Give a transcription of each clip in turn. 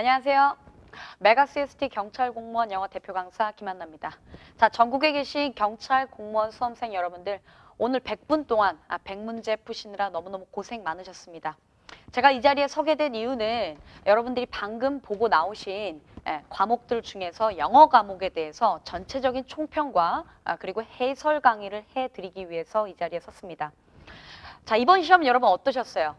안녕하세요. 메가CST 경찰 공무원 영어 대표 강사 김한나입니다. 자, 전국에 계신 경찰 공무원 수험생 여러분들, 오늘 100분 동안 100문제 푸시느라 너무너무 고생 많으셨습니다. 제가 이 자리에 서게 된 이유는 여러분들이 방금 보고 나오신 과목들 중에서 영어 과목에 대해서 전체적인 총평과 그리고 해설 강의를 해드리기 위해서 이 자리에 섰습니다. 자, 이번 시험 여러분 어떠셨어요?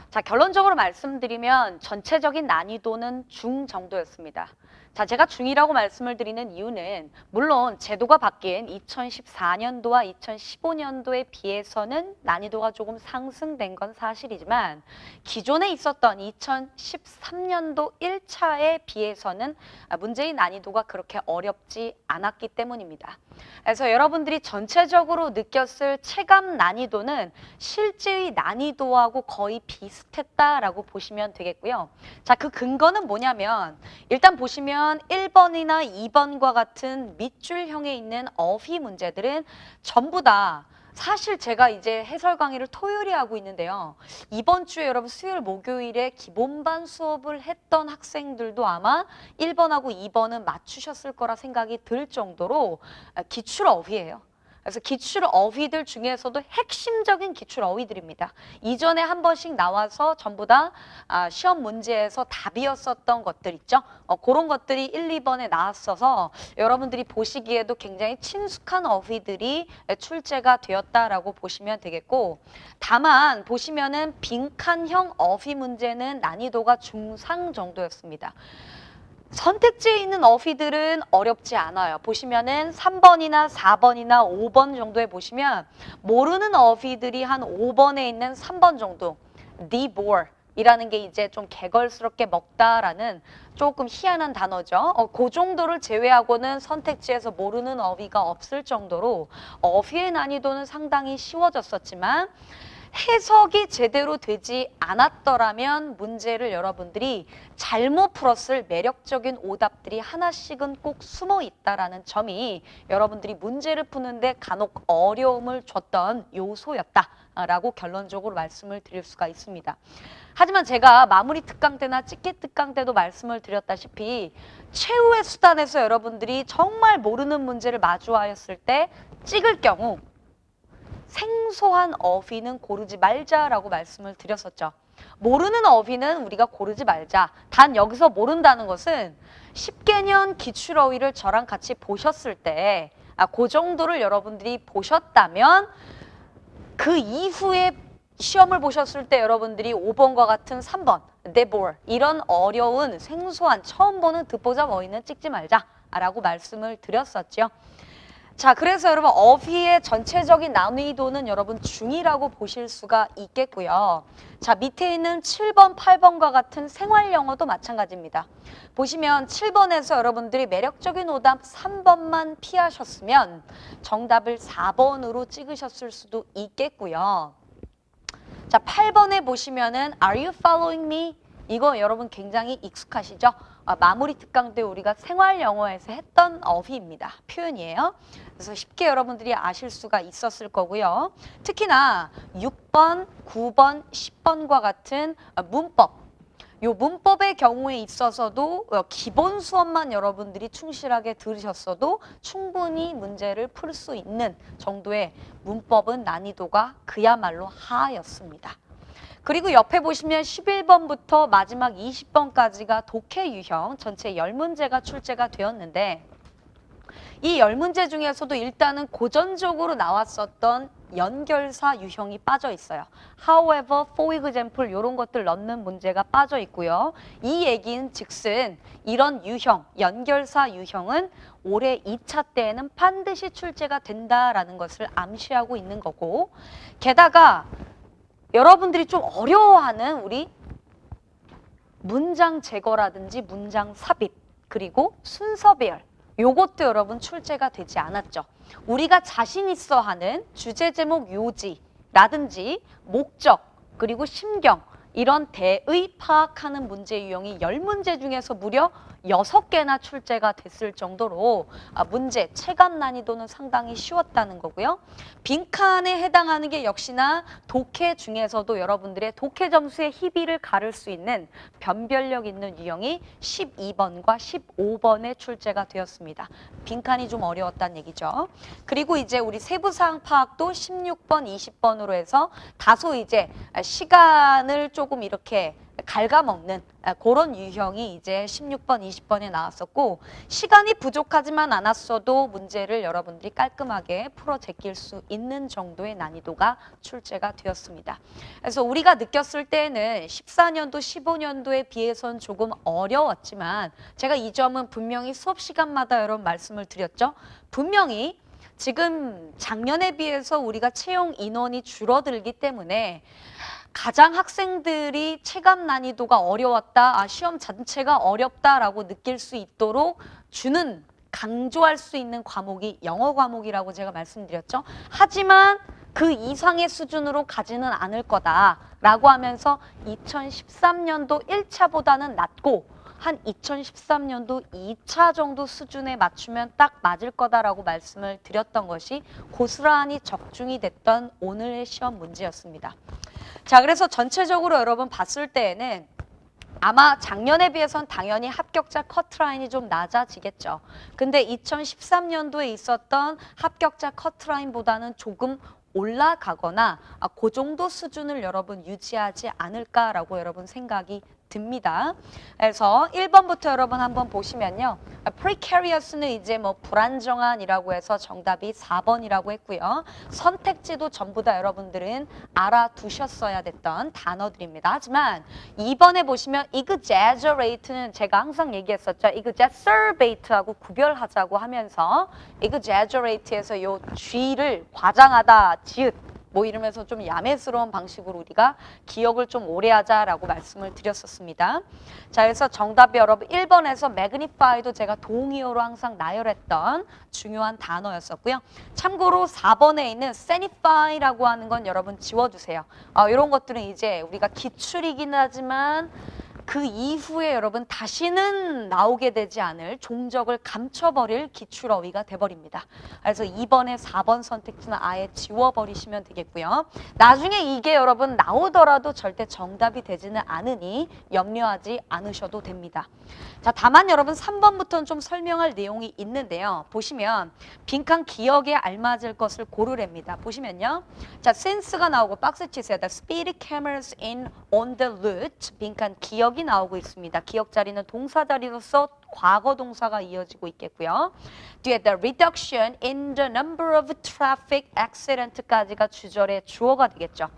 자, 결론적으로 말씀드리면 전체적인 난이도는 중 정도였습니다. 자, 제가 중이라고 말씀을 드리는 이유는 물론 제도가 바뀐 2014년도와 2015년도에 비해서는 난이도가 조금 상승된 건 사실이지만 기존에 있었던 2013년도 1차에 비해서는 문제의 난이도가 그렇게 어렵지 않았기 때문입니다. 그래서 여러분들이 전체적으로 느꼈을 체감 난이도는 실제의 난이도하고 거의 비슷했다라고 보시면 되겠고요. 자, 그 근거는 뭐냐면 일단 보시면 1번이나 2번과 같은 밑줄형에 있는 어휘 문제들은 전부 다 사실 제가 이제 해설 강의를 토요일에 하고 있는데요. 이번 주에 여러분 수요일, 목요일에 기본반 수업을 했던 학생들도 아마 1번하고 2번은 맞추셨을 거라 생각이 들 정도로 기출 어휘예요. 그래서 기출 어휘들 중에서도 핵심적인 기출 어휘들입니다. 이전에 한 번씩 나와서 전부 다 시험 문제에서 답이었었던 것들 있죠. 그런 것들이 1, 2번에 나왔어서 여러분들이 보시기에도 굉장히 친숙한 어휘들이 출제가 되었다라고 보시면 되겠고, 다만 보시면은 빈칸형 어휘 문제는 난이도가 중상 정도였습니다. 선택지에 있는 어휘들은 어렵지 않아요. 보시면은 3번이나 4번이나 5번 정도에 보시면 모르는 어휘들이 한 5번에 있는 3번 정도. devore 이라는 게 이제 좀 개걸스럽게 먹다라는 조금 희한한 단어죠. 그 정도를 제외하고는 선택지에서 모르는 어휘가 없을 정도로 어휘의 난이도는 상당히 쉬워졌었지만 해석이 제대로 되지 않았더라면 문제를 여러분들이 잘못 풀었을 매력적인 오답들이 하나씩은 꼭 숨어 있다라는 점이 여러분들이 문제를 푸는데 간혹 어려움을 줬던 요소였다라고 결론적으로 말씀을 드릴 수가 있습니다. 하지만 제가 마무리 특강 때나 찍기 특강 때도 말씀을 드렸다시피 최후의 수단에서 여러분들이 정말 모르는 문제를 마주하였을 때 찍을 경우 생소한 어휘는 고르지 말자라고 말씀을 드렸었죠. 모르는 어휘는 우리가 고르지 말자. 단 여기서 모른다는 것은 10개년 기출어휘를 저랑 같이 보셨을 때 그 정도를 여러분들이 보셨다면 그 이후에 시험을 보셨을 때 여러분들이 5번과 같은 3번, devore 이런 어려운 생소한 처음 보는 듣보잡 어휘는 찍지 말자라고 말씀을 드렸었죠. 자, 그래서 여러분 어휘의 전체적인 난이도는 여러분 중이라고 보실 수가 있겠고요. 자, 밑에 있는 7번, 8번과 같은 생활 영어도 마찬가지입니다. 보시면 7번에서 여러분들이 매력적인 오답 3번만 피하셨으면 정답을 4번으로 찍으셨을 수도 있겠고요. 자, 8번에 보시면은 Are you following me? 이거 여러분 굉장히 익숙하시죠? 마무리 특강 때 우리가 생활 영어에서 했던 어휘입니다. 표현이에요. 그래서 쉽게 여러분들이 아실 수가 있었을 거고요. 특히나 6번, 9번, 10번과 같은 문법. 요 문법의 경우에 있어서도 기본 수업만 여러분들이 충실하게 들으셨어도 충분히 문제를 풀 수 있는 정도의 문법은 난이도가 그야말로 하였습니다. 그리고 옆에 보시면 11번부터 마지막 20번까지가 독해 유형 전체 10문제가 출제가 되었는데 이 10문제 중에서도 일단은 고전적으로 나왔었던 연결사 유형이 빠져 있어요. However, for example 이런 것들 넣는 문제가 빠져 있고요. 이 얘기는 즉슨 이런 유형, 연결사 유형은 올해 2차 때에는 반드시 출제가 된다라는 것을 암시하고 있는 거고, 게다가 여러분들이 좀 어려워하는 우리 문장 제거라든지 문장 삽입 그리고 순서 배열 요것도 여러분 출제가 되지 않았죠. 우리가 자신 있어 하는 주제 제목 요지라든지 목적 그리고 심경 이런 대의 파악하는 문제 유형이 10문제 중에서 무려 6개나 출제가 됐을 정도로 문제, 체감 난이도는 상당히 쉬웠다는 거고요. 빈칸에 해당하는 게 역시나 독해 중에서도 여러분들의 독해 점수의 희비를 가를 수 있는 변별력 있는 유형이 12번과 15번에 출제가 되었습니다. 빈칸이 좀 어려웠다는 얘기죠. 그리고 이제 우리 세부사항 파악도 16번, 20번으로 해서 다소 이제 시간을 조금 이렇게 갉아먹는 그런 유형이 이제 16번, 20번에 나왔었고 시간이 부족하지만 않았어도 문제를 여러분들이 깔끔하게 풀어 제낄 수 있는 정도의 난이도가 출제가 되었습니다. 그래서 우리가 느꼈을 때는 14년도, 15년도에 비해선 조금 어려웠지만 제가 이 점은 분명히 수업 시간마다 여러분 말씀을 드렸죠. 분명히 지금 작년에 비해서 우리가 채용 인원이 줄어들기 때문에 가장 학생들이 체감 난이도가 어려웠다, 시험 자체가 어렵다라고 느낄 수 있도록 주는 강조할 수 있는 과목이 영어 과목이라고 제가 말씀드렸죠. 하지만 그 이상의 수준으로 가지는 않을 거다라고 하면서 2013년도 1차보다는 낮고 한 2013년도 2차 정도 수준에 맞추면 딱 맞을 거다라고 말씀을 드렸던 것이 고스란히 적중이 됐던 오늘의 시험 문제였습니다. 자, 그래서 전체적으로 여러분 봤을 때에는 아마 작년에 비해선 당연히 합격자 커트라인이 좀 낮아지겠죠. 근데 2013년도에 있었던 합격자 커트라인보다는 조금 올라가거나 그 정도 수준을 여러분 유지하지 않을까라고 여러분 생각이 듭니다. 그래서 1번부터 여러분 한번 보시면요. precarious는 이제 뭐 불안정한이라고 해서 정답이 4번이라고 했고요. 선택지도 전부 다 여러분들은 알아두셨어야 됐던 단어들입니다. 하지만 2번에 보시면 exaggerate는 제가 항상 얘기했었죠. exaggerate하고 구별하자고 하면서 exaggerate에서 요 G를 과장하다, 지읒 뭐 이러면서 좀 야매스러운 방식으로 우리가 기억을 좀 오래 하자라고 말씀을 드렸었습니다. 자, 그래서 정답이 여러분 1번에서 magnify도 제가 동의어로 항상 나열했던 중요한 단어였었고요. 참고로 4번에 있는 sanify라고 하는 건 여러분 지워주세요. 이런 것들은 이제 우리가 기출이긴 하지만 그 이후에 여러분 다시는 나오게 되지 않을 종적을 감춰버릴 기출어휘가 돼버립니다. 그래서 2번에 4번 선택지는 아예 지워버리시면 되겠고요. 나중에 이게 여러분 나오더라도 절대 정답이 되지는 않으니 염려하지 않으셔도 됩니다. 자, 다만 여러분 3번부터는 좀 설명할 내용이 있는데요. 보시면 빈칸 기억에 알맞을 것을 고르랍니다. 보시면요. 자, since가 나오고 박스 치세요. The speed cameras in on the route. 빈칸 기억이 나오고 있습니다. 기억 자리는 동사 자리로서 과거 동사가 이어지고 있겠고요. 뒤에 the reduction in the number of traffic accident까지가 주절의 주어가 되겠죠.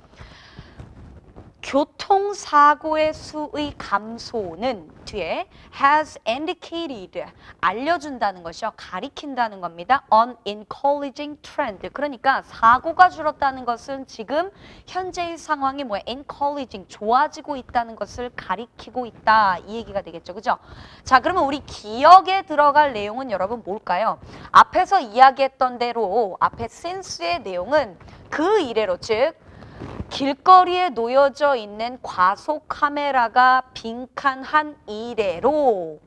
교통사고의 수의 감소는 뒤에 has indicated, 알려준다는 것이요. 가리킨다는 겁니다. on encouraging trend. 그러니까 사고가 줄었다는 것은 지금 현재의 상황이 뭐야? encouraging, 좋아지고 있다는 것을 가리키고 있다. 이 얘기가 되겠죠. 그죠? 자, 그러면 우리 기억에 들어갈 내용은 여러분 뭘까요? 앞에서 이야기했던 대로 앞에 since의 내용은 그 이래로, 즉 길거리에 놓여져 있는 과속 카메라가 빈칸한 이래로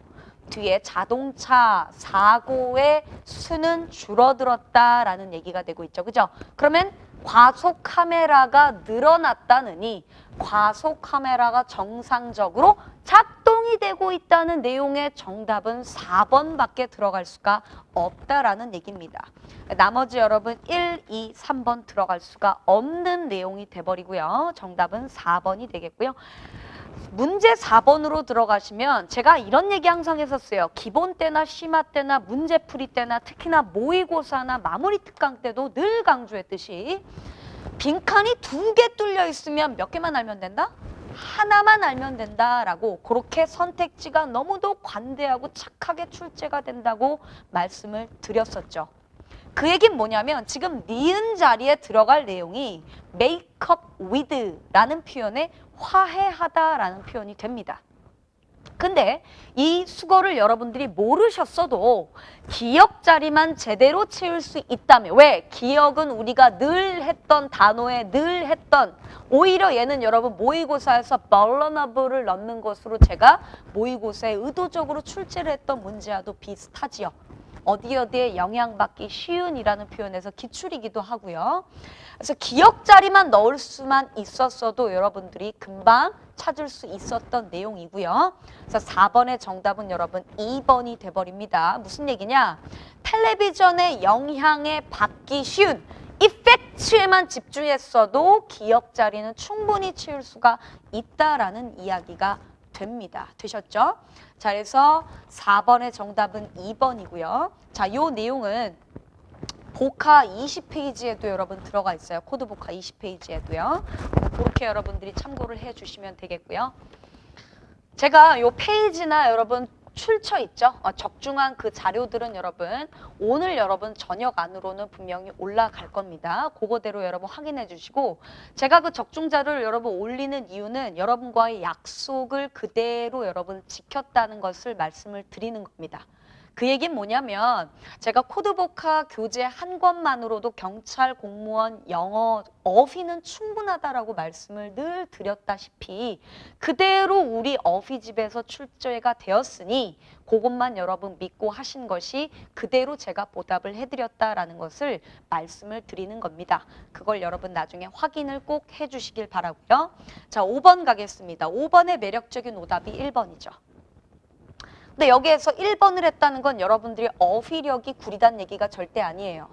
뒤에 자동차 사고의 수는 줄어들었다라는 얘기가 되고 있죠. 그죠? 그러면 과속 카메라가 늘어났다느니 과속 카메라가 정상적으로 작동이 되고 있다는 내용의 정답은 4번밖에 들어갈 수가 없다라는 얘기입니다. 나머지 여러분 1, 2, 3번 들어갈 수가 없는 내용이 돼버리고요. 정답은 4번이 되겠고요. 문제 4번으로 들어가시면 제가 이런 얘기 항상 했었어요. 기본 때나 심화 때나 문제풀이 때나 특히나 모의고사나 마무리 특강 때도 늘 강조했듯이 빈칸이 2개 뚫려 있으면 몇 개만 알면 된다? 하나만 알면 된다라고 그렇게 선택지가 너무도 관대하고 착하게 출제가 된다고 말씀을 드렸었죠. 그 얘기는 뭐냐면 지금 니은 자리에 들어갈 내용이 make up with 라는 표현에 화해하다라는 표현이 됩니다. 근데 이 수거를 여러분들이 모르셨어도 기억 자리만 제대로 채울 수 있다면, 왜? 기억은 우리가 늘 했던 단어에 늘 했던, 오히려 얘는 여러분 모의고사에서 vulnerable을 넣는 것으로 제가 모의고사에 의도적으로 출제를 했던 문제와도 비슷하지요. 어디에 영향받기 쉬운이라는 표현에서 기출이기도 하고요. 그래서 기억 자리만 넣을 수만 있었어도 여러분들이 금방 찾을 수 있었던 내용이고요. 그래서 4번의 정답은 여러분 2번이 돼버립니다. 무슨 얘기냐? 텔레비전의 영향에 받기 쉬운 이펙트에만 집중했어도 기억 자리는 충분히 채울 수가 있다라는 이야기가 됩니다. 되셨죠? 자, 그래서 4번의 정답은 2번이고요. 자, 요 내용은 보카 20페이지에도 여러분 들어가 있어요. 코드 보카 20페이지에도요. 그렇게 여러분들이 참고를 해주시면 되겠고요. 제가 요 페이지나 여러분 출처 있죠? 적중한 그 자료들은 여러분 오늘 여러분 저녁 안으로는 분명히 올라갈 겁니다. 그거대로 여러분 확인해 주시고, 제가 그 적중 자료를 여러분 올리는 이유는 여러분과의 약속을 그대로 여러분 지켰다는 것을 말씀을 드리는 겁니다. 그 얘기는 뭐냐면 제가 코드보카 교재 한 권만으로도 경찰 공무원 영어 어휘는 충분하다라고 말씀을 늘 드렸다시피 그대로 우리 어휘집에서 출제가 되었으니 그것만 여러분 믿고 하신 것이 그대로 제가 보답을 해드렸다라는 것을 말씀을 드리는 겁니다. 그걸 여러분 나중에 확인을 꼭 해주시길 바라고요. 자, 5번 가겠습니다. 5번의 매력적인 오답이 1번이죠. 근데 여기에서 1번을 했다는 건 여러분들이 어휘력이 구리단 얘기가 절대 아니에요.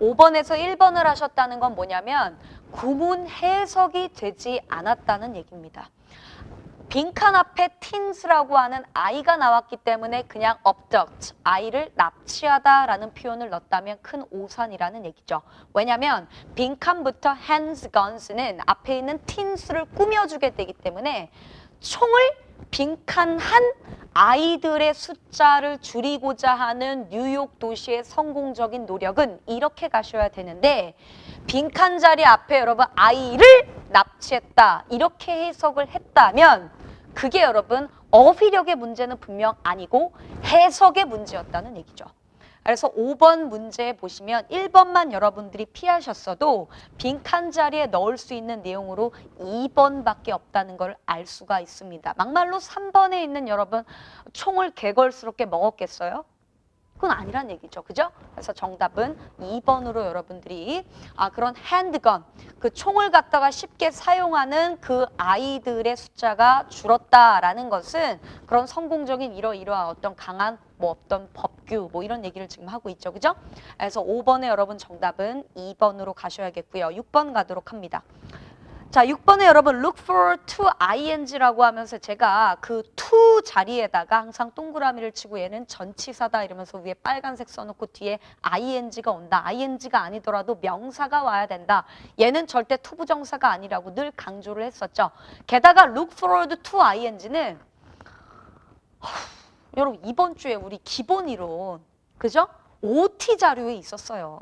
5번에서 1번을 하셨다는 건 뭐냐면 구문 해석이 되지 않았다는 얘기입니다. 빈칸 앞에 teens라고 하는 아이가 나왔기 때문에 그냥 abduct, 아이를 납치하다라는 표현을 넣었다면 큰 오산이라는 얘기죠. 왜냐하면 빈칸부터 hands, guns는 앞에 있는 teens를 꾸며주게 되기 때문에 총을 빈칸한 아이들의 숫자를 줄이고자 하는 뉴욕 도시의 성공적인 노력은 이렇게 가셔야 되는데 빈칸 자리 앞에 여러분 아이를 납치했다 이렇게 해석을 했다면 그게 여러분 어휘력의 문제는 분명 아니고 해석의 문제였다는 얘기죠. 그래서 5번 문제 보시면 1번만 여러분들이 피하셨어도 빈칸 자리에 넣을 수 있는 내용으로 2번밖에 없다는 걸 알 수가 있습니다. 막말로 3번에 있는 여러분 총을 개걸스럽게 먹었겠어요? 그건 아니란 얘기죠. 그죠? 그래서 정답은 2번으로 여러분들이 그런 핸드건, 그 총을 갖다가 쉽게 사용하는 그 아이들의 숫자가 줄었다라는 것은 그런 성공적인 이러이러한 어떤 강한 어떤 법규 이런 얘기를 지금 하고 있죠. 그죠? 그래서 5번에 여러분 정답은 2번으로 가셔야겠고요. 6번 가도록 합니다. 자, 6번에 여러분 look forward to ing라고 하면서 제가 그 to 자리에다가 항상 동그라미를 치고 얘는 전치사다 이러면서 위에 빨간색 써놓고 뒤에 ing가 온다. ing가 아니더라도 명사가 와야 된다. 얘는 절대 투부정사가 아니라고 늘 강조를 했었죠. 게다가 look forward to ing는 여러분 이번 주에 우리 기본 이론 그죠? OT 자료에 있었어요.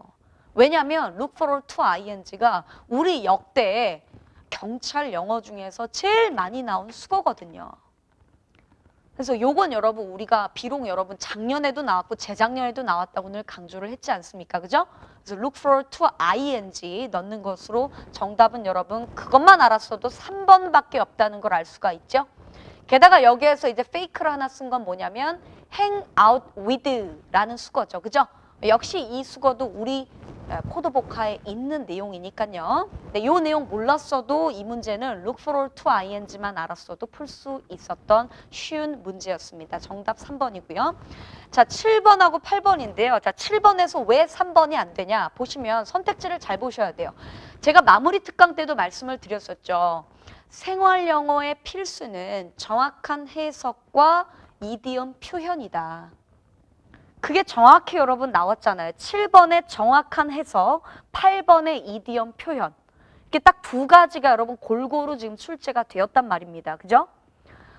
왜냐하면 look forward to ing가 우리 역대 경찰 영어 중에서 제일 많이 나온 수거거든요. 그래서 요건 여러분 우리가 비록 여러분 작년에도 나왔고 재작년에도 나왔다고 늘 강조를 했지 않습니까? 그죠? 그래서 look forward to ing 넣는 것으로 정답은 여러분 그것만 알았어도 3번밖에 없다는 걸 알 수가 있죠. 게다가 여기에서 이제 fake를 하나 쓴 건 뭐냐면 hang out with 라는 수거죠. 그죠? 역시 이 수거도 우리 코드보카에 있는 내용이니까요. 네, 이 내용 몰랐어도 이 문제는 look forward to ing만 알았어도 풀 수 있었던 쉬운 문제였습니다. 정답 3번이고요. 자, 7번하고 8번인데요. 자, 7번에서 왜 3번이 안 되냐? 보시면 선택지를 잘 보셔야 돼요. 제가 마무리 특강 때도 말씀을 드렸었죠. 생활 영어의 필수는 정확한 해석과 이디엄 표현이다. 그게 정확히 여러분 나왔잖아요. 7번의 정확한 해석, 8번의 이디엄 표현. 이게 딱 두 가지가 여러분 골고루 지금 출제가 되었단 말입니다. 그죠?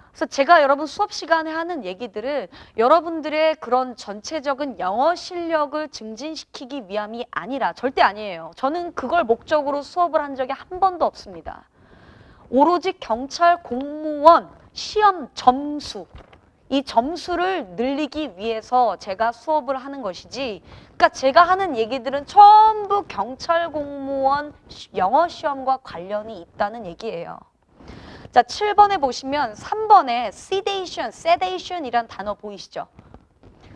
그래서 제가 여러분 수업 시간에 하는 얘기들은 여러분들의 그런 전체적인 영어 실력을 증진시키기 위함이 아니라 절대 아니에요. 저는 그걸 목적으로 수업을 한 적이 한 번도 없습니다. 오로지 경찰 공무원 시험 점수, 이 점수를 늘리기 위해서 제가 수업을 하는 것이지, 그러니까 제가 하는 얘기들은 전부 경찰 공무원 영어 시험과 관련이 있다는 얘기예요. 자, 7번에 보시면 3번에 sedation이란 단어 보이시죠?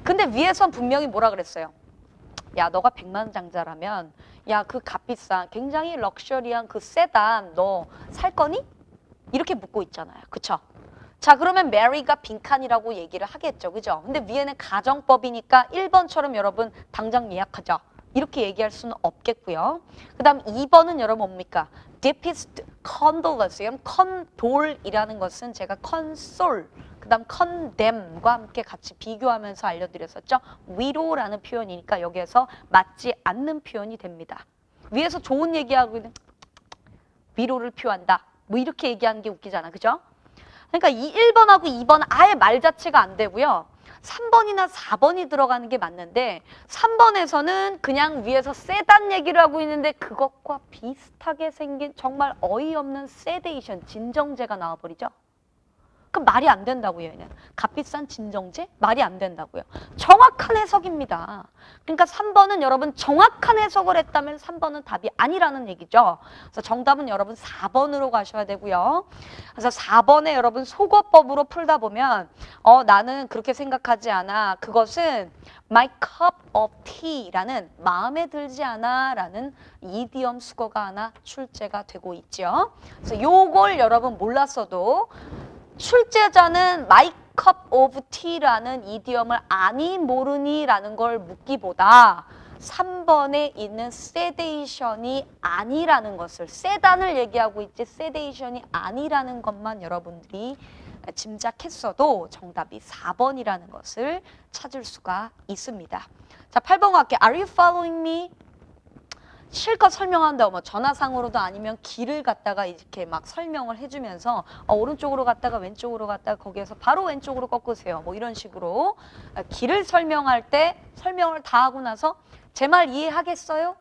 근데 위에선 분명히 뭐라 그랬어요? 야, 너가 백만장자라면 야, 그 값비싼 굉장히 럭셔리한 그 세단 너 살 거니? 이렇게 묻고 있잖아요. 그쵸? 자, 그러면 메리가 빈칸이라고 얘기를 하겠죠. 그죠? 근데 위에는 가정법이니까 1번처럼 여러분 당장 예약하자. 이렇게 얘기할 수는 없겠고요. 그 다음 2번은 여러분 뭡니까? deepest condolence. condol이라는 것은 제가 console, 그 다음 condemn과 함께 같이 비교하면서 알려드렸었죠. 위로라는 표현이니까 여기에서 맞지 않는 표현이 됩니다. 위에서 좋은 얘기하고 있는 위로를 표한다. 뭐 이렇게 얘기하는 게 웃기잖아. 그죠? 그러니까 이 1번하고 2번은 아예 말 자체가 안 되고요. 3번이나 4번이 들어가는 게 맞는데 3번에서는 그냥 위에서 세단 얘기를 하고 있는데 그것과 비슷하게 생긴 정말 어이없는 세데이션, 진정제가 나와버리죠. 그럼 말이 안 된다고요. 얘는. 값비싼 진정제? 말이 안 된다고요. 정확한 해석입니다. 그러니까 3번은 여러분 정확한 해석을 했다면 3번은 답이 아니라는 얘기죠. 그래서 정답은 여러분 4번으로 가셔야 되고요. 그래서 4번에 여러분 속어법으로 풀다 보면 나는 그렇게 생각하지 않아. 그것은 my cup of tea라는 마음에 들지 않아 라는 이디엄 수거가 하나 출제가 되고 있죠. 그래서 요걸 여러분 몰랐어도 출제자는 my cup of tea라는 이디엄을 아니 모르니 라는 걸 묻기보다 3번에 있는 sedation이 아니라는 것을, 세단을 얘기하고 있지 sedation이 아니라는 것만 여러분들이 짐작했어도 정답이 4번이라는 것을 찾을 수가 있습니다. 자, 8번 갈게요. Are you following me? 실컷 설명한다. 뭐 전화상으로도 아니면 길을 갖다가 이렇게 막 설명을 해주면서 오른쪽으로 갔다가 왼쪽으로 갔다가 거기에서 바로 왼쪽으로 꺾으세요. 뭐 이런 식으로 길을 설명할 때 설명을 다 하고 나서 제 말 이해하겠어요?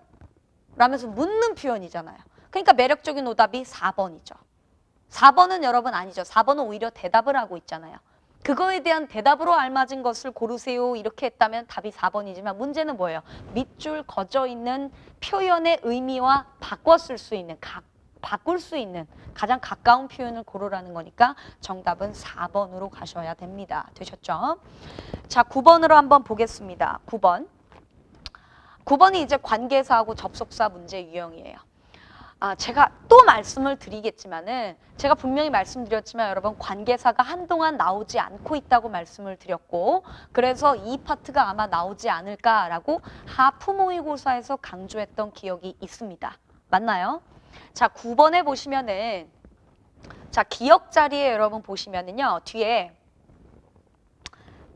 라면서 묻는 표현이잖아요. 그러니까 매력적인 오답이 4번이죠. 4번은 여러분 아니죠. 4번은 오히려 대답을 하고 있잖아요. 그거에 대한 대답으로 알맞은 것을 고르세요. 이렇게 했다면 답이 4번이지만 문제는 뭐예요? 밑줄 그어져 있는 표현의 의미와 바꿀 수 있는 가장 가까운 표현을 고르라는 거니까 정답은 4번으로 가셔야 됩니다. 되셨죠? 자, 9번으로 한번 보겠습니다. 9번이 이제 관계사하고 접속사 문제 유형이에요. 제가 또 말씀을 드리겠지만은 제가 분명히 말씀드렸지만 여러분 관계사가 한동안 나오지 않고 있다고 말씀을 드렸고 그래서 이 파트가 아마 나오지 않을까라고 하프 모의고사에서 강조했던 기억이 있습니다. 맞나요? 자, 9번에 보시면은 자, 기억 자리에 여러분 보시면은요. 뒤에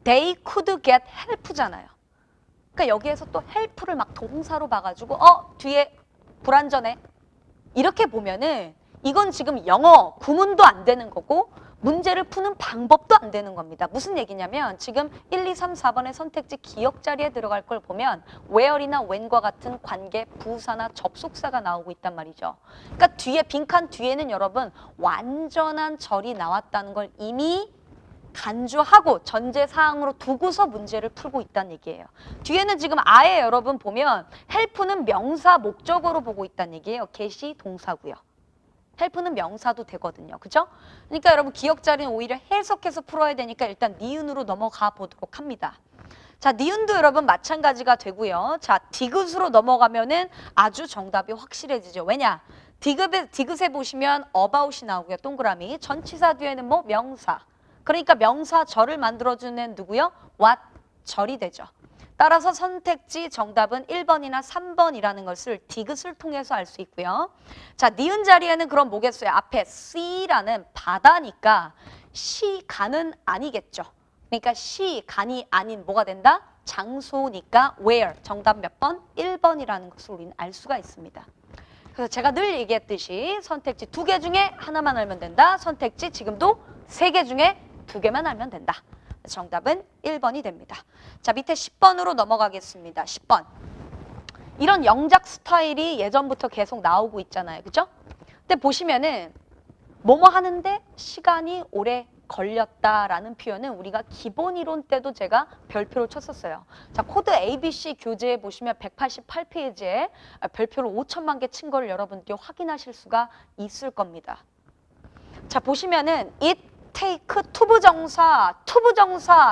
they could get help잖아요. 그러니까 여기에서 또 help를 막 동사로 봐가지고 뒤에 불완전해. 이렇게 보면은 이건 지금 영어 구문도 안 되는 거고 문제를 푸는 방법도 안 되는 겁니다. 무슨 얘기냐면 지금 1, 2, 3, 4번의 선택지 기억 자리에 들어갈 걸 보면 where이나 when과 같은 관계, 부사나 접속사가 나오고 있단 말이죠. 그러니까 뒤에 빈칸 뒤에는 여러분 완전한 절이 나왔다는 걸 이미 간주하고 전제사항으로 두고서 문제를 풀고 있다는 얘기예요. 뒤에는 지금 아예 여러분 보면 help는 명사 목적어로 보고 있다는 얘기예요. get이 동사고요. help는 명사도 되거든요. 그죠? 그러니까 여러분 기억 자리는 오히려 해석해서 풀어야 되니까 일단 니은으로 넘어가 보도록 합니다. 자, 니은도 여러분 마찬가지가 되고요. 자, 디귿으로 넘어가면은 아주 정답이 확실해지죠. 왜냐? 디귿에 보시면 about이 나오고요. 동그라미. 전치사 뒤에는 뭐 명사. 그러니까 명사절을 만들어주는 누구요? what 절이 되죠. 따라서 선택지 정답은 1번이나 3번이라는 것을 디귿을 통해서 알 수 있고요. 자, 니은 자리에는 그럼 뭐겠어요? 앞에 C라는 바다니까 시간은 아니겠죠. 그러니까 시간이 아닌 뭐가 된다? 장소니까 where 정답 몇 번? 1번이라는 것을 우리는 알 수가 있습니다. 그래서 제가 늘 얘기했듯이 선택지 2개 중에 하나만 알면 된다. 선택지 지금도 3개 중에 2개만 알면 된다. 정답은 1번이 됩니다. 자, 밑에 10번으로 넘어가겠습니다. 10번. 이런 영작 스타일이 예전부터 계속 나오고 있잖아요. 그죠? 근데 보시면은 뭐뭐 하는데 시간이 오래 걸렸다라는 표현은 우리가 기본 이론 때도 제가 별표를 쳤었어요. 자, 코드 ABC 교재에 보시면 188페이지에 별표를 5천만 개 친 거를 여러분들이 확인하실 수가 있을 겁니다. 자, 보시면은 it, take, 투부정사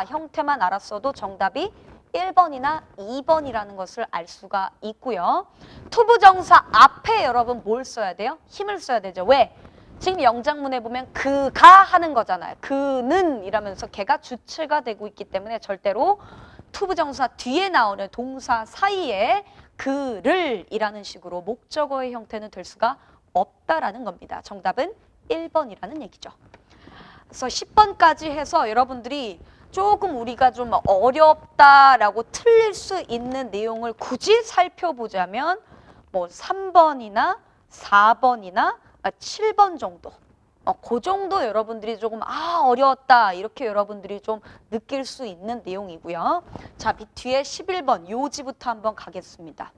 형태만 알았어도 정답이 1번이나 2번이라는 것을 알 수가 있고요. 투부정사 앞에 여러분 뭘 써야 돼요? 힘을 써야 되죠. 왜? 지금 영장문에 보면 그가 하는 거잖아요. 그는 이라면서 걔가 주체가 되고 있기 때문에 절대로 투부정사 뒤에 나오는 동사 사이에 그를 이라는 식으로 목적어의 형태는 될 수가 없다라는 겁니다. 정답은 1번이라는 얘기죠. 그래서 10번까지 해서 여러분들이 조금 우리가 좀 어렵다라고 틀릴 수 있는 내용을 굳이 살펴보자면 뭐 3번이나 4번이나 7번 정도. 그 정도 여러분들이 조금 어려웠다 이렇게 여러분들이 좀 느낄 수 있는 내용이고요. 자, 밑 뒤에 11번 요지부터 한번 가겠습니다.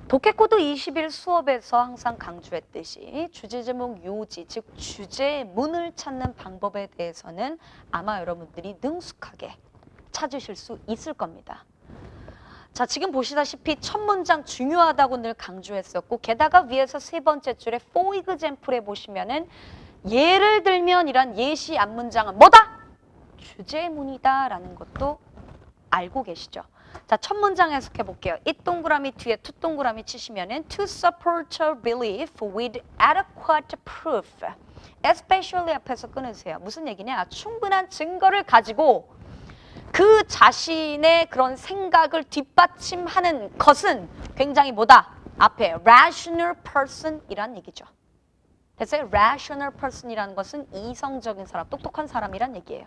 독해코드 21 수업에서 항상 강조했듯이 주제제목 요지, 즉 주제문을 찾는 방법에 대해서는 아마 여러분들이 능숙하게 찾으실 수 있을 겁니다. 자, 지금 보시다시피 첫 문장 중요하다고 늘 강조했었고 게다가 위에서 세 번째 줄에 for example에 보시면은 예를 들면 이란 예시 앞문장은 뭐다? 주제문이다 라는 것도 알고 계시죠? 자, 첫 문장 해석해 볼게요. it 동그라미 뒤에 to 동그라미 치시면은 to support a belief with adequate proof. especially 앞에서 끊으세요. 무슨 얘기냐? 충분한 증거를 가지고 그 자신의 그런 생각을 뒷받침하는 것은 굉장히 뭐다? 앞에 rational person이란 얘기죠. 됐어요? rational person이라는 것은 이성적인 사람, 똑똑한 사람이란 얘기예요.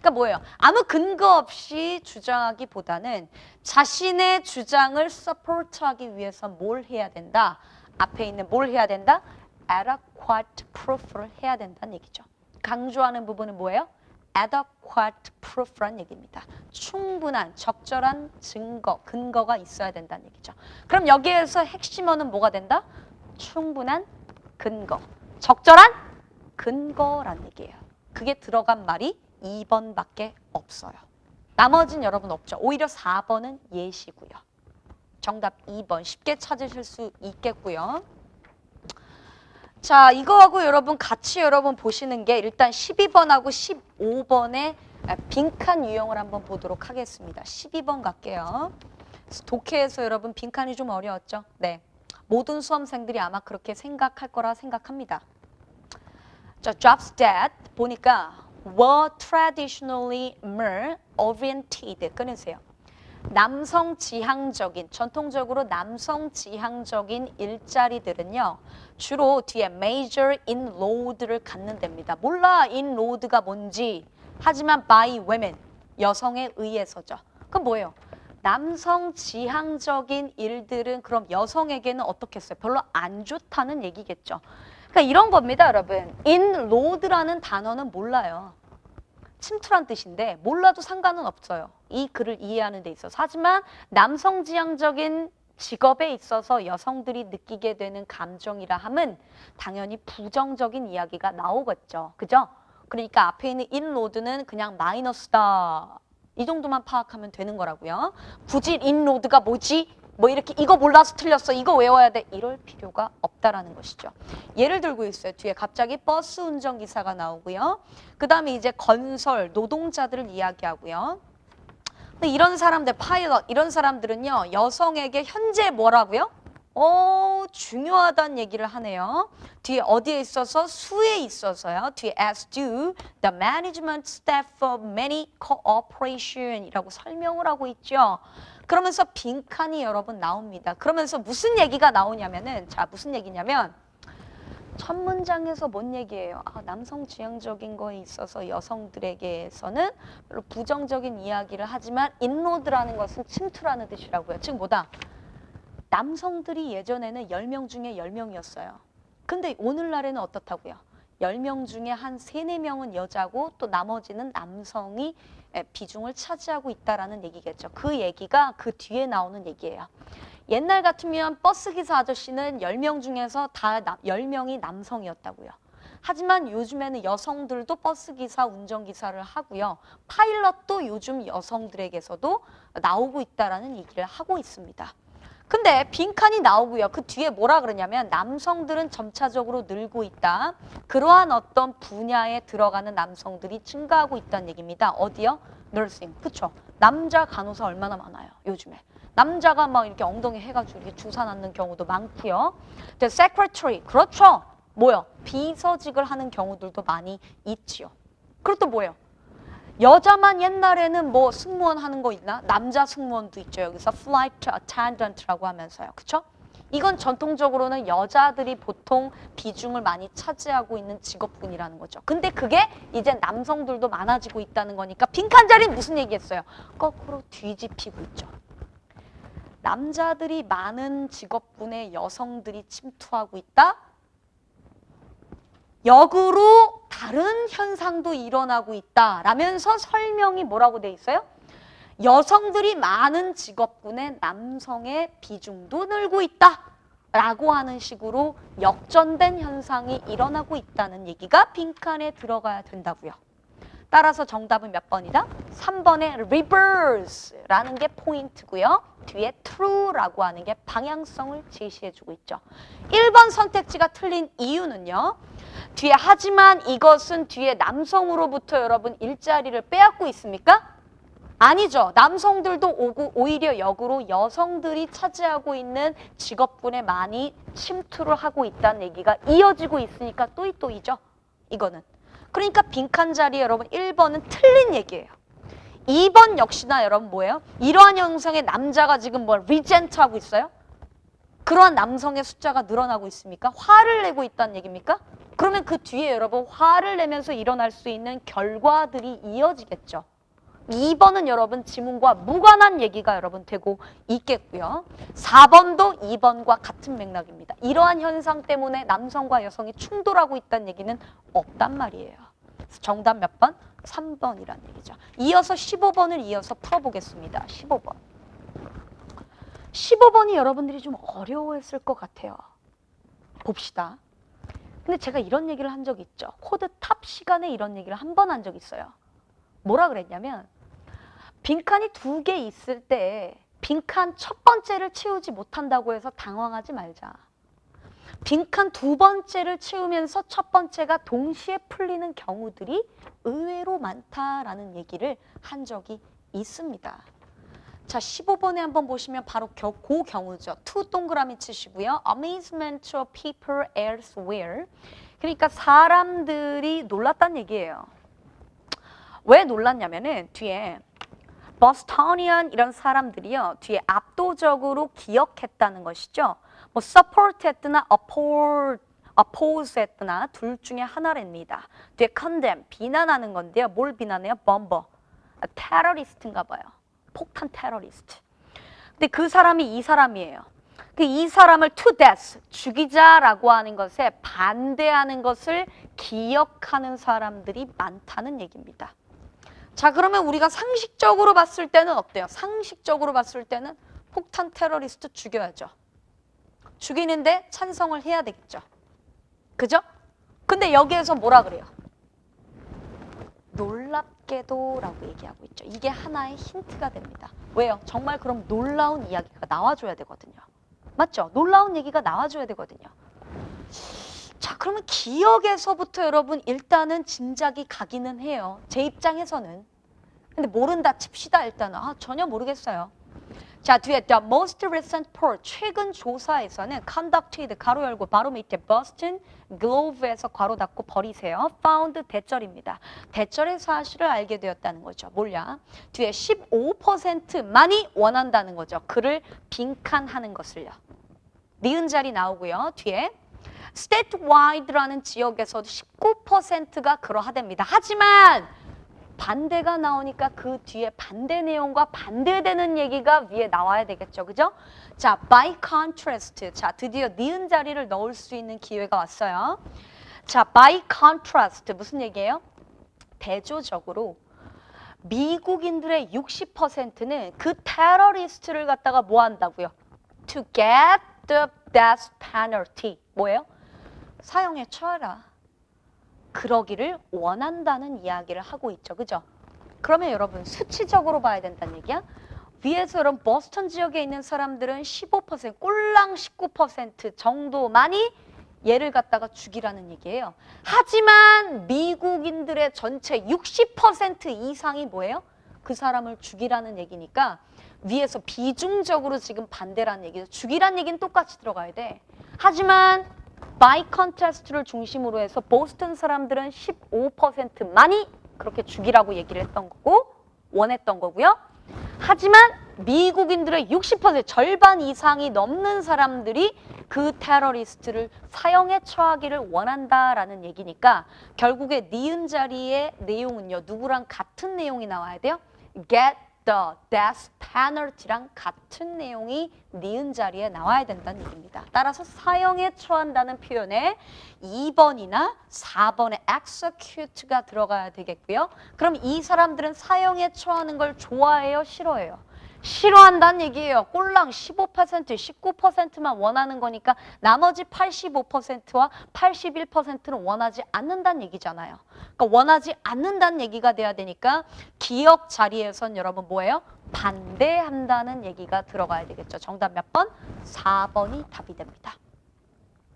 그러니까 뭐예요? 아무 근거 없이 주장하기보다는 자신의 주장을 support하기 위해서 뭘 해야 된다? 앞에 있는 뭘 해야 된다? adequate proof를 해야 된다는 얘기죠. 강조하는 부분은 뭐예요? adequate proof란 얘기입니다. 충분한, 적절한 증거, 근거가 있어야 된다는 얘기죠. 그럼 여기에서 핵심어는 뭐가 된다? 충분한 근거, 적절한 근거란 얘기예요. 그게 들어간 말이 2번밖에 없어요. 나머진 여러분 없죠. 오히려 4번은 예시고요. 정답 2번 쉽게 찾으실 수 있겠고요. 자, 이거하고 여러분 같이 여러분 보시는 게 일단 12번하고 15번의 빈칸 유형을 한번 보도록 하겠습니다. 12번 갈게요. 독해에서 여러분 빈칸이 좀 어려웠죠? 네. 모든 수험생들이 아마 그렇게 생각할 거라 생각합니다. 자, jobs that 보니까 were traditionally male oriented. 끊으세요. 남성 지향적인, 전통적으로 남성 지향적인 일자리들은요. 주로 뒤에 major in load를 갖는 데입니다. 몰라 in load가 뭔지. 하지만 by women, 여성에 의해서죠. 그럼 뭐예요? 남성 지향적인 일들은 그럼 여성에게는 어떻겠어요? 별로 안 좋다는 얘기겠죠. 그러니까 이런 겁니다, 여러분. in load라는 단어는 몰라요. 침투란 뜻인데 몰라도 상관은 없어요. 이 글을 이해하는 데 있어서. 하지만 남성 지향적인 직업에 있어서 여성들이 느끼게 되는 감정이라 함은 당연히 부정적인 이야기가 나오겠죠. 그죠? 그러니까 앞에 있는 인로드는 그냥 마이너스다. 이 정도만 파악하면 되는 거라고요. 굳이 인로드가 뭐지? 뭐 이렇게 이거 몰라서 틀렸어. 이거 외워야 돼. 이럴 필요가 없다라는 것이죠. 예를 들고 있어요. 뒤에 갑자기 버스 운전기사가 나오고요. 그 다음에 이제 건설, 노동자들을 이야기하고요. 근데 이런 사람들, 파일럿, 이런 사람들은요. 여성에게 현재 뭐라고요? 중요하다는 얘기를 하네요. 뒤에 어디에 있어서? 수에 있어서요. 뒤에 as do the management staff of many corporation 이라고 설명을 하고 있죠. 그러면서 빈칸이 여러분 나옵니다. 그러면서 무슨 얘기가 나오냐면은, 자, 무슨 얘기냐면, 첫 문장에서 뭔 얘기예요? 남성 지향적인 거에 있어서 여성들에게서는 별로 부정적인 이야기를 하지만 인로드라는 것은 침투라는 뜻이라고요. 즉 뭐다? 남성들이 예전에는 10명 중에 10명이었어요. 근데 오늘날에는 어떻다고요? 10명 중에 한 3, 4명은 여자고 또 나머지는 남성이 비중을 차지하고 있다라는 얘기겠죠. 그 얘기가 그 뒤에 나오는 얘기예요. 옛날 같으면 버스기사 아저씨는 10명 중에서 다 10명이 남성이었다고요. 하지만 요즘에는 여성들도 버스기사, 운전기사를 하고요. 파일럿도 요즘 여성들에게서도 나오고 있다라는 얘기를 하고 있습니다. 근데 빈칸이 나오고요. 그 뒤에 뭐라 그러냐면 남성들은 점차적으로 늘고 있다. 그러한 어떤 분야에 들어가는 남성들이 증가하고 있다는 얘기입니다. 어디요? 너싱. 그쵸? 남자 간호사 얼마나 많아요. 요즘에. 남자가 막 이렇게 엉덩이 해가지고 이렇게 주사 놨는 경우도 많고요. The secretary. 그렇죠. 뭐요? 비서직을 하는 경우들도 많이 있지요. 그리고 또 뭐예요? 여자만 옛날에는 뭐 승무원 하는 거 있나? 남자 승무원도 있죠. 여기서 flight attendant라고 하면서요. 그쵸? 이건 전통적으로는 여자들이 보통 비중을 많이 차지하고 있는 직업군이라는 거죠. 근데 그게 이제 남성들도 많아지고 있다는 거니까 빈칸 자리는 무슨 얘기했어요? 거꾸로 뒤집히고 있죠. 남자들이 많은 직업군에 여성들이 침투하고 있다? 역으로 다른 현상도 일어나고 있다라면서 설명이 뭐라고 돼 있어요? 여성들이 많은 직업군에 남성의 비중도 늘고 있다라고 하는 식으로 역전된 현상이 일어나고 있다는 얘기가 빈칸에 들어가야 된다고요. 따라서 정답은 몇 번이다? 3번의 reverse라는 게 포인트고요. 뒤에 true라고 하는 게 방향성을 제시해주고 있죠. 1번 선택지가 틀린 이유는요. 뒤에 하지만 이것은 뒤에 남성으로부터 여러분 일자리를 빼앗고 있습니까? 아니죠. 남성들도 오히려 역으로 여성들이 차지하고 있는 직업군에 많이 침투를 하고 있다는 얘기가 이어지고 있으니까 또이또이죠. 이거는. 그러니까 빈칸 자리에 여러분 1번은 틀린 얘기예요. 2번 역시나 여러분 뭐예요? 이러한 형성의 남자가 지금 뭐 리젠트 하고 있어요? 그러한 남성의 숫자가 늘어나고 있습니까? 화를 내고 있다는 얘기입니까? 그러면 그 뒤에 여러분 화를 내면서 일어날 수 있는 결과들이 이어지겠죠. 2번은 여러분 지문과 무관한 얘기가 여러분 되고 있겠고요. 4번도 2번과 같은 맥락입니다. 이러한 현상 때문에 남성과 여성이 충돌하고 있다는 얘기는 없단 말이에요. 정답 몇 번? 3번이란 얘기죠. 이어서 15번을 이어서 풀어보겠습니다. 15번. 15번이 여러분들이 좀 어려워했을 것 같아요. 봅시다. 근데 제가 이런 얘기를 한 적이 있죠. 코드 탑 시간에 이런 얘기를 한 번 한 적이 있어요. 뭐라 그랬냐면 빈칸이 2개 있을 때 빈칸 첫 번째를 채우지 못한다고 해서 당황하지 말자. 빈칸 2번째를 채우면서 첫 번째가 동시에 풀리는 경우들이 의외로 많다라는 얘기를 한 적이 있습니다. 자, 15번에 한번 보시면 바로 그 경우죠. to 동그라미 치시고요. Amazement of people elsewhere. 그러니까 사람들이 놀랐다는 얘기예요. 왜 놀랐냐면은 뒤에 Bostonian 이런 사람들이요. 뒤에 압도적으로 기억했다는 것이죠. 뭐 support 했거나 oppose 했거나 둘 중에 하나랍니다. 뒤에 condemn, 비난하는 건데요. 뭘 비난해요? bomber, 테러리스트인가 봐요. 폭탄 테러리스트. 근데 그 사람이 이 사람이에요. 이 사람을 to death, 죽이자라고 하는 것에 반대하는 것을 기억하는 사람들이 많다는 얘기입니다. 자, 그러면 우리가 상식적으로 봤을 때는 어때요? 상식적으로 봤을 때는 폭탄 테러리스트 죽여야죠. 죽이는데 찬성을 해야 되겠죠. 그죠? 근데 여기에서 뭐라 그래요? 놀랍게도 라고 얘기하고 있죠. 이게 하나의 힌트가 됩니다. 왜요? 정말 그럼 놀라운 이야기가 나와줘야 되거든요. 맞죠? 놀라운 얘기가 나와줘야 되거든요. 자, 그러면 기억에서부터 여러분 일단은 짐작이 가기는 해요. 제 입장에서는. 근데 모른다 칩시다 일단은. 전혀 모르겠어요. 자, 뒤에 the most recent poll, 최근 조사에서는 conducted, 가로 열고 바로 밑에 Boston Globe에서 괄호 닫고 버리세요. found 대절입니다. 대절의 사실을 알게 되었다는 거죠. 뭐냐? 뒤에 15%만이 원한다는 거죠. 그를 빈칸하는 것을요. 니은 자리 나오고요. 뒤에 statewide라는 지역에서도 19%가 그러하답니다. 하지만 반대가 나오니까 그 뒤에 반대 내용과 반대되는 얘기가 위에 나와야 되겠죠. 그죠? 자, by contrast. 자, 드디어 니은 자리를 넣을 수 있는 기회가 왔어요. 자, by contrast. 무슨 얘기예요? 대조적으로 미국인들의 60%는 그 테러리스트를 갖다가 뭐 한다고요? To get the death penalty. 뭐예요? 사형에 처해라. 그러기를 원한다는 이야기를 하고 있죠. 그죠? 그러면 여러분 수치적으로 봐야 된다는 얘기야. 위에서 여러분 보스턴 지역에 있는 사람들은 15%, 꼴랑 19% 정도만이 얘를 갖다가 죽이라는 얘기예요. 하지만 미국인들의 전체 60% 이상이 뭐예요? 그 사람을 죽이라는 얘기니까 위에서 비중적으로 지금 반대라는 얘기죠. 죽이라는 얘기는 똑같이 들어가야 돼. 하지만 바이 컨트라스트를 중심으로 해서 보스턴 사람들은 15%만이 그렇게 죽이라고 얘기를 했던 거고 원했던 거고요. 하지만 미국인들의 60% 절반 이상이 넘는 사람들이 그 테러리스트를 사형에 처하기를 원한다라는 얘기니까 결국에 니은 자리의 내용은요. 누구랑 같은 내용이 나와야 돼요? Get the death penalty랑 같은 내용이 니은 자리에 나와야 된다는 얘기입니다. 따라서 사형에 처한다는 표현에 2번이나 4번에 execute가 들어가야 되겠고요. 그럼 이 사람들은 사형에 처하는 걸 좋아해요? 싫어해요? 싫어한다는 얘기예요. 꼴랑 15%, 19%만 원하는 거니까 나머지 85%와 81%는 원하지 않는다는 얘기잖아요. 그러니까 원하지 않는다는 얘기가 돼야 되니까 기억 자리에선 여러분 뭐예요? 반대한다는 얘기가 들어가야 되겠죠. 정답 몇 번? 4번이 답이 됩니다.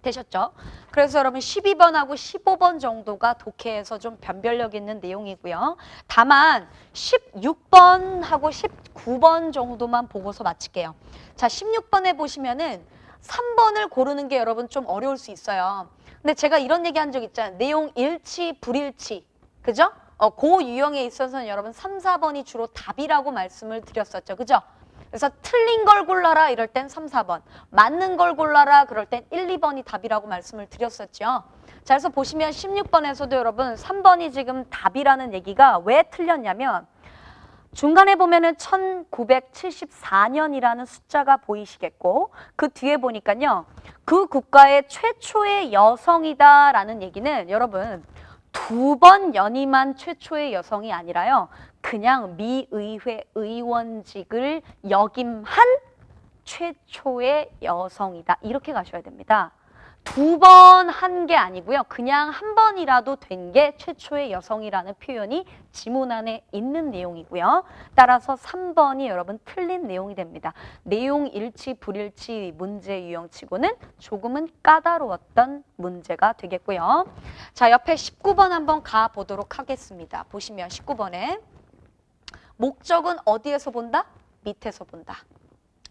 되셨죠? 그래서 여러분 12번하고 15번 정도가 독해에서 좀 변별력 있는 내용이고요. 다만 16번하고 19번 정도만 보고서 마칠게요. 자, 16번에 보시면은 3번을 고르는 게 여러분 좀 어려울 수 있어요. 근데 제가 이런 얘기 한 적 있잖아요. 내용 일치, 불일치. 그죠? 그 유형에 있어서는 여러분 3, 4번이 주로 답이라고 말씀을 드렸었죠. 그죠? 그래서 틀린 걸 골라라 이럴 땐 3, 4번, 맞는 걸 골라라 그럴 땐 1, 2번이 답이라고 말씀을 드렸었죠. 자, 그래서 보시면 16번에서도 여러분 3번이 지금 답이라는 얘기가 왜 틀렸냐면 중간에 보면은 1974년이라는 숫자가 보이시겠고 그 뒤에 보니까요. 그 국가의 최초의 여성이다라는 얘기는 여러분 2번 연임한 최초의 여성이 아니라요. 그냥 미의회 의원직을 역임한 최초의 여성이다. 이렇게 가셔야 됩니다. 2번 한 게 아니고요. 그냥 한 번이라도 된 게 최초의 여성이라는 표현이 지문 안에 있는 내용이고요. 따라서 3번이 여러분 틀린 내용이 됩니다. 내용 일치, 불일치 문제 유형치고는 조금은 까다로웠던 문제가 되겠고요. 자, 옆에 19번 한번 가보도록 하겠습니다. 보시면 19번에 목적은 어디에서 본다? 밑에서 본다.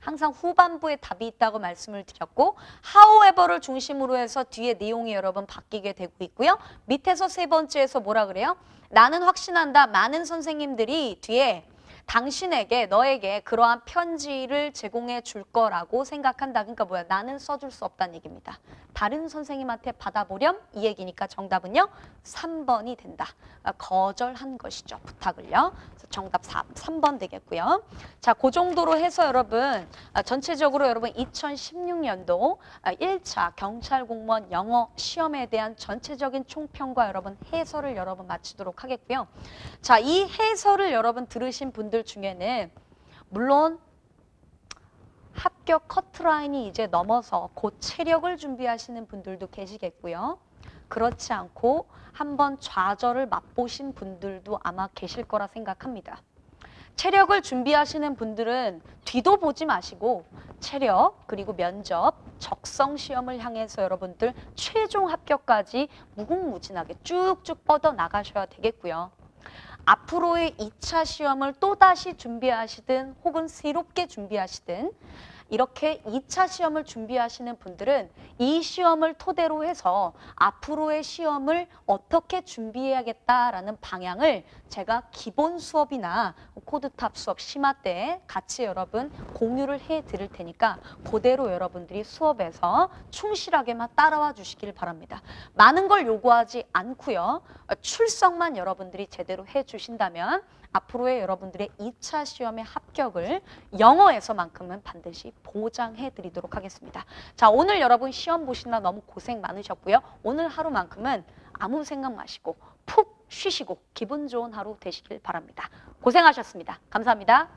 항상 후반부에 답이 있다고 말씀을 드렸고 however를 중심으로 해서 뒤에 내용이 여러분 바뀌게 되고 있고요. 밑에서 세 번째에서 뭐라 그래요? 나는 확신한다. 많은 선생님들이 뒤에 당신에게 너에게 그러한 편지를 제공해 줄 거라고 생각한다. 그러니까 뭐야? 나는 써줄 수 없다는 얘기입니다. 다른 선생님한테 받아보렴 이 얘기니까 정답은요. 3번이 된다. 거절한 것이죠. 부탁을요. 그래서 정답 3번 되겠고요. 자, 그 정도로 해서 여러분 전체적으로 여러분 2016년도 1차 경찰 공무원 영어 시험에 대한 전체적인 총평과 여러분 해설을 여러분 마치도록 하겠고요. 자, 이 해설을 여러분 들으신 분들 중에는 물론 합격 커트라인이 이제 넘어서 곧 체력을 준비하시는 분들도 계시겠고요. 그렇지 않고 한번 좌절을 맛보신 분들도 아마 계실 거라 생각합니다. 체력을 준비하시는 분들은 뒤도 보지 마시고 체력 그리고 면접, 적성 시험을 향해서 여러분들 최종 합격까지 무궁무진하게 쭉쭉 뻗어 나가셔야 되겠고요. 앞으로의 2차 시험을 또다시 준비하시든 혹은 새롭게 준비하시든 이렇게 2차 시험을 준비하시는 분들은 이 시험을 토대로 해서 앞으로의 시험을 어떻게 준비해야겠다라는 방향을 제가 기본 수업이나 코드탑 수업 심화 때 같이 여러분 공유를 해드릴 테니까 그대로 여러분들이 수업에서 충실하게만 따라와 주시길 바랍니다. 많은 걸 요구하지 않고요. 출석만 여러분들이 제대로 해주신다면 앞으로의 여러분들의 2차 시험의 합격을 영어에서만큼은 반드시 보장해 드리도록 하겠습니다. 자, 오늘 여러분 시험 보시느라 너무 고생 많으셨고요. 오늘 하루만큼은 아무 생각 마시고 푹 쉬시고 기분 좋은 하루 되시길 바랍니다. 고생하셨습니다. 감사합니다.